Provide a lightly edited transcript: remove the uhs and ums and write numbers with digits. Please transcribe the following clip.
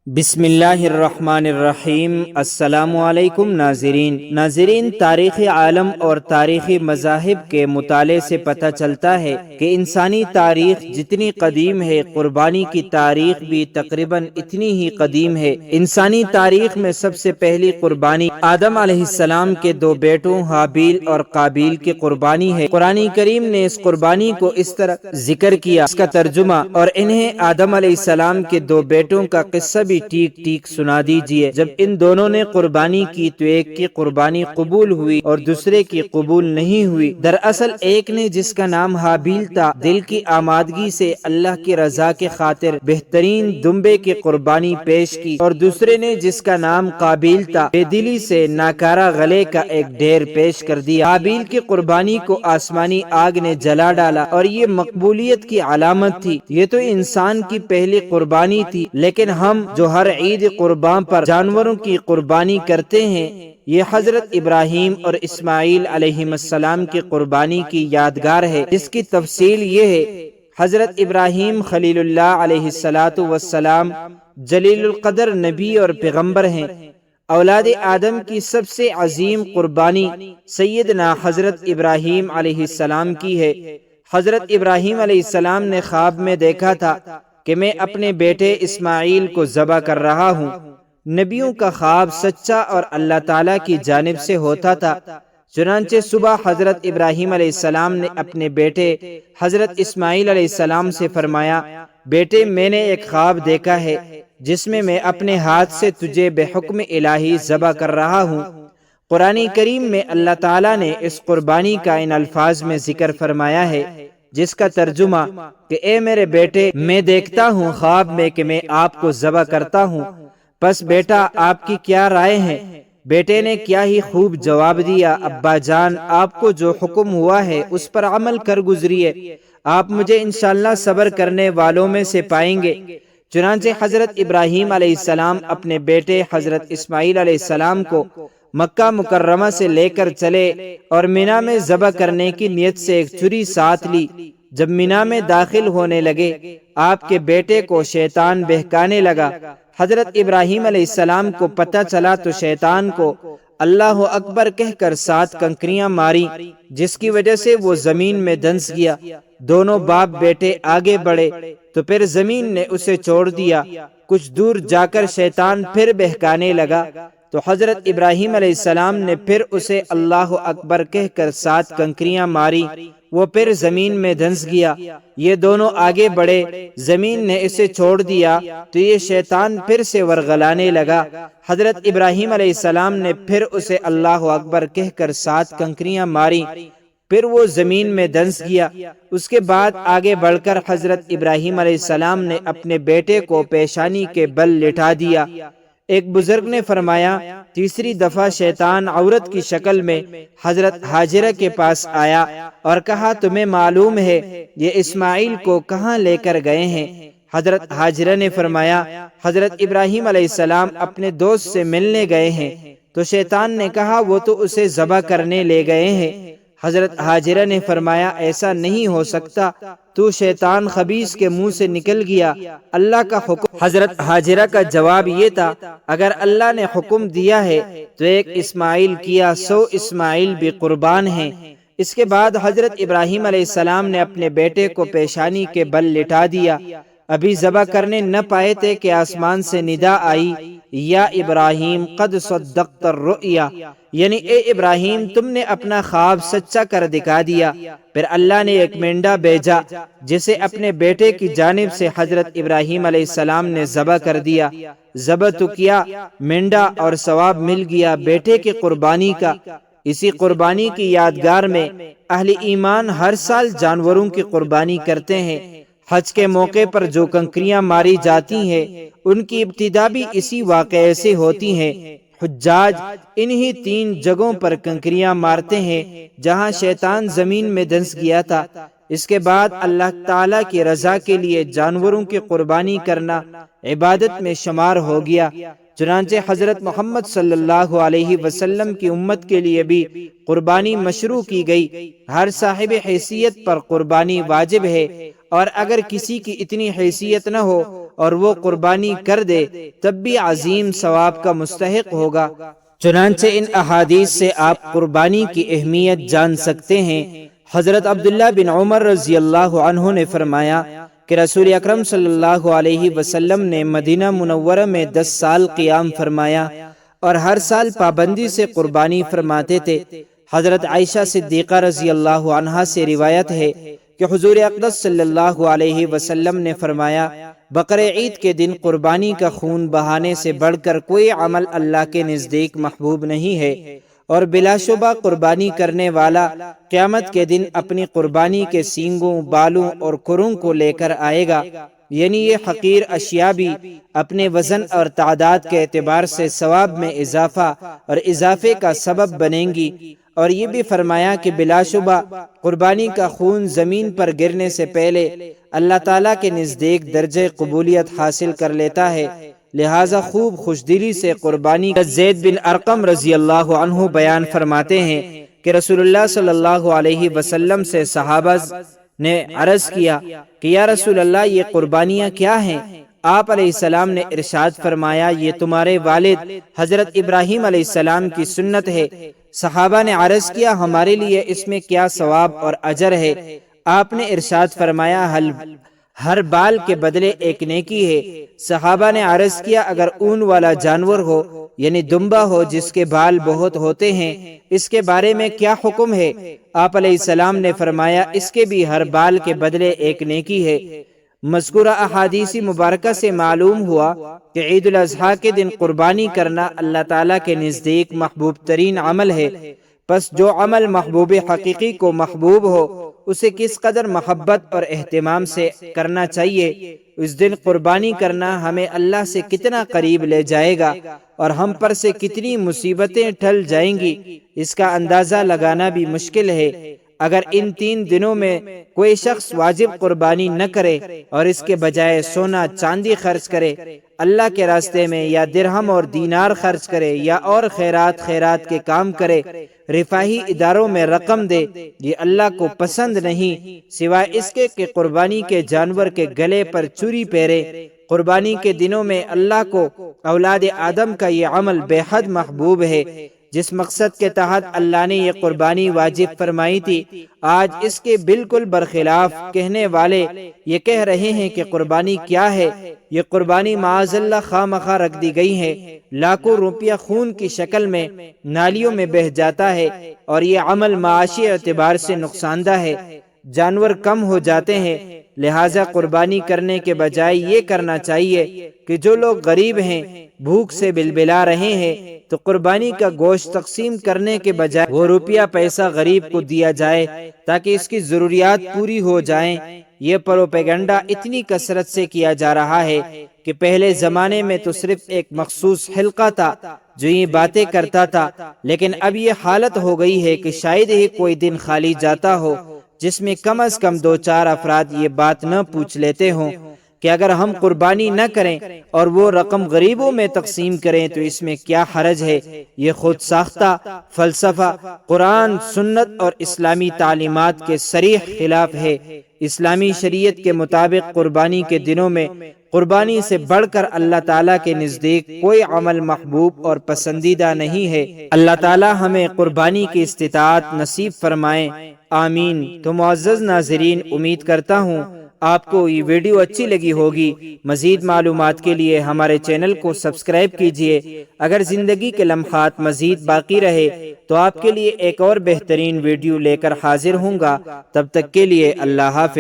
بسم اللہ الرحمن الرحیم۔ السلام علیکم ناظرین، تاریخ عالم اور تاریخی مذاہب کے مطالعے سے پتہ چلتا ہے کہ انسانی تاریخ جتنی قدیم ہے، قربانی کی تاریخ بھی تقریباً اتنی ہی قدیم ہے۔ انسانی تاریخ میں سب سے پہلی قربانی آدم علیہ السلام کے دو بیٹوں حابیل اور قابیل کی قربانی ہے۔ قرآن کریم نے اس قربانی کو اس طرح ذکر کیا، اس کا ترجمہ اور انہیں آدم علیہ السلام کے دو بیٹوں کا قصہ بھی ٹھیک ٹھیک سنا دیجئے۔ جب ان دونوں نے قربانی کی تو ایک کی قربانی قبول ہوئی اور دوسرے کی قبول نہیں ہوئی۔ دراصل ایک نے، جس کا نام حابیل تھا، دل کی آمادگی سے اللہ کی رضا کے خاطر بہترین دمبے کی قربانی پیش کی، اور دوسرے نے، جس کا نام قابیل تھا، بے دلی سے ناکارہ غلے کا ایک ڈھیر پیش کر دیا۔ حابیل کی قربانی کو آسمانی آگ نے جلا ڈالا اور یہ مقبولیت کی علامت تھی۔ یہ تو انسان کی پہلی قربانی تھی، لیکن ہم جو ہر عید قربان پر جانوروں کی قربانی کرتے ہیں، یہ حضرت ابراہیم اور اسماعیل علیہ السلام کی قربانی کی یادگار ہے، جس کی تفصیل یہ ہے۔ حضرت ابراہیم خلیل اللہ علیہ السلام جلیل القدر نبی اور پیغمبر ہیں۔ اولاد آدم کی سب سے عظیم قربانی سیدنا حضرت ابراہیم علیہ السلام کی ہے۔ حضرت ابراہیم علیہ السلام نے خواب میں دیکھا تھا کہ میں اپنے بیٹے اسماعیل کو ذبح کر رہا ہوں۔ نبیوں کا خواب سچا اور اللہ تعالیٰ کی جانب سے ہوتا تھا۔ چنانچہ صبح حضرت ابراہیم علیہ السلام نے اپنے بیٹے حضرت اسماعیل علیہ السلام سے فرمایا، بیٹے، میں نے ایک خواب دیکھا ہے جس میں اپنے ہاتھ سے تجھے بے حکم الہی ذبح کر رہا ہوں۔ قرآن کریم میں اللہ تعالیٰ نے اس قربانی کا ان الفاظ میں ذکر فرمایا ہے، جس کا ترجمہ کہ اے میرے بیٹے، میں دیکھتا ہوں خواب میں کہ میں آپ کو ذبح کرتا ہوں، پس بیٹا آپ کی کیا رائے ہے؟ بیٹے نے کیا ہی خوب جواب دیا، ابا جان، آپ کو جو حکم ہوا ہے اس پر عمل کر گزریے، آپ مجھے انشاءاللہ صبر کرنے والوں میں سے پائیں گے۔ چنانچہ حضرت ابراہیم علیہ السلام اپنے بیٹے حضرت اسماعیل علیہ السلام کو مکہ مکرمہ سے لے کر چلے اور مینا میں ذبح کرنے کی نیت سے ایک چھری ساتھ لی۔ جب مینا میں داخل ہونے لگے، آپ کے بیٹے کو شیطان بہکانے لگا۔ حضرت ابراہیم علیہ السلام کو پتہ چلا تو شیطان کو اللہ اکبر کہہ کر 7 کنکریاں ماری، جس کی وجہ سے وہ زمین میں دھنس گیا۔ دونوں باپ بیٹے آگے بڑھے تو پھر زمین نے اسے چھوڑ دیا۔ کچھ دور جا کر شیطان پھر بہکانے لگا تو حضرت ابراہیم علیہ السلام نے پھر اسے اللہ اکبر کہہ کر 7 کنکریاں ماری، وہ پھر زمین میں دھنس گیا۔ یہ دونوں آگے بڑھے، زمین نے اسے چھوڑ دیا تو یہ شیطان پھر سے ورغلانے لگا۔ حضرت ابراہیم علیہ السلام نے پھر اسے اللہ اکبر کہہ کر 7 کنکریاں ماری، پھر وہ زمین میں دھنس گیا۔ اس کے بعد آگے بڑھ کر حضرت ابراہیم علیہ السلام نے اپنے بیٹے کو پیشانی کے بل لٹا دیا۔ ایک بزرگ نے فرمایا، تیسری دفعہ شیطان عورت کی شکل میں حضرت ہاجرہ کے پاس آیا اور کہا، تمہیں معلوم ہے یہ اسماعیل کو کہاں لے کر گئے ہیں؟ حضرت ہاجرہ نے فرمایا، حضرت ابراہیم علیہ السلام اپنے دوست سے ملنے گئے ہیں۔ تو شیطان نے کہا، وہ تو اسے ذبح کرنے لے گئے ہیں۔ حضرت ہاجرہ نے فرمایا، ایسا نہیں ہو سکتا، تو شیطان خبیث کے منہ سے نکل گیا، اللہ کا حکم۔ حضرت ہاجرہ کا جواب یہ تھا، اگر اللہ نے حکم دیا ہے تو ایک اسماعیل کیا 100 اسماعیل بھی قربان ہیں۔ اس کے بعد حضرت ابراہیم علیہ السلام نے اپنے بیٹے کو پیشانی کے بل لٹا دیا۔ ابھی ذبح کرنے نہ پائے تھے کہ آسمان سے ندا آئی، یا ابراہیم قد صدقت الرؤیا، یعنی اے ابراہیم، تم نے اپنا خواب سچا کر دکھا دیا۔ پھر اللہ نے ایک مینڈا بھیجا جسے اپنے بیٹے کی جانب سے حضرت ابراہیم علیہ السلام نے ذبح کر دیا۔ ذبح تو کیا، مینڈا اور ثواب مل گیا بیٹے کی قربانی کا۔ اسی قربانی کی یادگار میں اہل ایمان ہر سال جانوروں کی قربانی کرتے ہیں۔ حج کے موقع پر جو کنکریاں ماری جاتی ہیں، ان کی ابتدا بھی اسی واقعے سے ہوتی ہیں۔ حجاج انہی 3 جگہوں پر کنکریاں مارتے ہیں جہاں شیطان زمین میں دھنس گیا تھا۔ اس کے بعد اللہ تعالیٰ کی رضا کے لیے جانوروں کی قربانی کرنا عبادت میں شمار ہو گیا۔ چنانچہ حضرت محمد صلی اللہ علیہ وسلم کی امت کے لیے بھی قربانی مشروع کی گئی۔ ہر صاحب حیثیت پر قربانی واجب ہے، اور اگر کسی کی اتنی حیثیت نہ ہو اور وہ قربانی کر دے تب بھی عظیم ثواب کا مستحق ہوگا۔ چنانچہ ان احادیث سے آپ قربانی کی اہمیت جان سکتے ہیں۔ حضرت عبداللہ بن عمر رضی اللہ عنہ نے فرمایا کہ رسول اکرم صلی اللہ علیہ وسلم نے مدینہ منورہ میں 10 سال قیام فرمایا اور ہر سال پابندی سے قربانی فرماتے تھے۔ حضرت عائشہ صدیقہ رضی اللہ عنہا سے روایت ہے کہ حضور اقدس صلی اللہ علیہ وسلم نے فرمایا، بقرہ عید کے دن قربانی کا خون بہانے سے بڑھ کر کوئی عمل اللہ کے نزدیک محبوب نہیں ہے، اور بلا شبہ قربانی کرنے والا قیامت کے دن اپنی قربانی کے سینگوں، بالوں اور کھروں کو لے کر آئے گا، یعنی یہ حقیر اشیاء بھی اپنے وزن اور تعداد کے اعتبار سے ثواب میں اضافہ اور اضافے کا سبب بنیں گی۔ اور یہ بھی فرمایا کہ بلا شبہ قربانی کا خون زمین پر گرنے سے پہلے اللہ تعالیٰ کے نزدیک درجہ قبولیت حاصل کر لیتا ہے، لہٰذا خوب خوشدلی سے قربانی۔ زید بن ارقم رضی اللہ عنہ بیان فرماتے ہیں کہ رسول اللہ صلی اللہ علیہ وسلم سے صحابہ نے عرض کیا کہ یا رسول اللہ، یہ قربانیاں کیا ہیں؟ آپ علیہ السلام نے ارشاد فرمایا، یہ تمہارے والد حضرت ابراہیم علیہ السلام کی سنت ہے۔ صحابہ نے عرض کیا، ہمارے لیے اس میں کیا ثواب اور اجر ہے؟ آپ نے ارشاد فرمایا، ہر بال کے بدلے ایک نیکی ہے۔ صحابہ نے عرض کیا، اگر اون والا جانور ہو یعنی دمبا ہو جس کے بال بہت ہوتے ہیں، اس کے بارے میں کیا حکم ہے؟ آپ علیہ السلام نے فرمایا، اس کے بھی ہر بال کے بدلے ایک نیکی ہے۔ مذکورہ احادیث مبارکہ سے معلوم ہوا کہ عید الاضحیٰ کے دن قربانی کرنا اللہ تعالیٰ کے نزدیک محبوب ترین عمل ہے۔ پس جو عمل محبوب حقیقی کو محبوب ہو اسے کس قدر محبت اور اہتمام سے کرنا چاہیے۔ اس دن قربانی کرنا ہمیں اللہ سے کتنا قریب لے جائے گا اور ہم پر سے کتنی مصیبتیں ٹل جائیں گی، اس کا اندازہ لگانا بھی مشکل ہے۔ اگر ان 3 دنوں میں کوئی شخص واجب قربانی نہ کرے اور اس کے بجائے سونا چاندی خرچ کرے اللہ کے راستے میں، یا درہم اور دینار خرچ کرے، یا اور خیرات کے کام کرے، رفاہی اداروں میں رقم دے، یہ اللہ کو پسند نہیں، سوائے اس کے کہ قربانی کے جانور کے گلے پر چوری پہرے۔ قربانی کے دنوں میں اللہ کو اولاد آدم کا یہ عمل بے حد محبوب ہے۔ جس مقصد کے تحت اللہ نے یہ قربانی واجب فرمائی تھی، آج اس کے بالکل برخلاف کہنے والے یہ کہہ رہے ہیں کہ قربانی کیا ہے؟ یہ قربانی معاذ اللہ خواہ مخواہ رکھ دی گئی ہے، لاکھوں روپیہ خون کی شکل میں نالیوں میں بہہ جاتا ہے، اور یہ عمل معاشی اعتبار سے نقصان دہ ہے۔ جانور کم ہو جاتے ہیں، لہٰذا قربانی کرنے کے بجائے یہ کرنا چاہیے کہ جو لوگ غریب ہیں، بھوک سے بلبلا رہے ہیں، تو قربانی کا گوشت تقسیم کرنے کے بجائے وہ روپیہ پیسہ غریب کو دیا جائے تاکہ اس کی ضروریات پوری ہو جائیں۔ یہ پروپیگنڈا اتنی کثرت سے کیا جا رہا ہے کہ پہلے زمانے میں تو صرف ایک مخصوص حلقہ تھا جو یہ باتیں کرتا تھا، لیکن اب یہ حالت ہو گئی ہے کہ شاید ہی کوئی دن خالی جاتا ہو جس میں کم از کم 2-4 افراد یہ بات نہ پوچھ لیتے ہوں کہ اگر ہم قربانی نہ کریں اور وہ رقم غریبوں میں تقسیم کریں تو اس میں کیا حرج ہے۔ یہ خود ساختہ فلسفہ قرآن، سنت اور اسلامی تعلیمات کے صریح خلاف ہے۔ اسلامی شریعت کے مطابق قربانی کے دنوں میں قربانی سے بڑھ کر اللہ تعالیٰ کے نزدیک کوئی عمل محبوب اور پسندیدہ نہیں ہے۔ اللہ تعالیٰ ہمیں قربانی کی استطاعت نصیب فرمائے، آمین۔ تو معزز ناظرین، امید کرتا ہوں آپ کو یہ ویڈیو اچھی لگی ہوگی۔ مزید معلومات کے لیے ہمارے چینل کو سبسکرائب کیجیے۔ اگر زندگی کے لمحات مزید باقی رہے تو آپ کے لیے ایک اور بہترین ویڈیو لے کر حاضر ہوں گا۔ تب تک کے لیے اللہ حافظ۔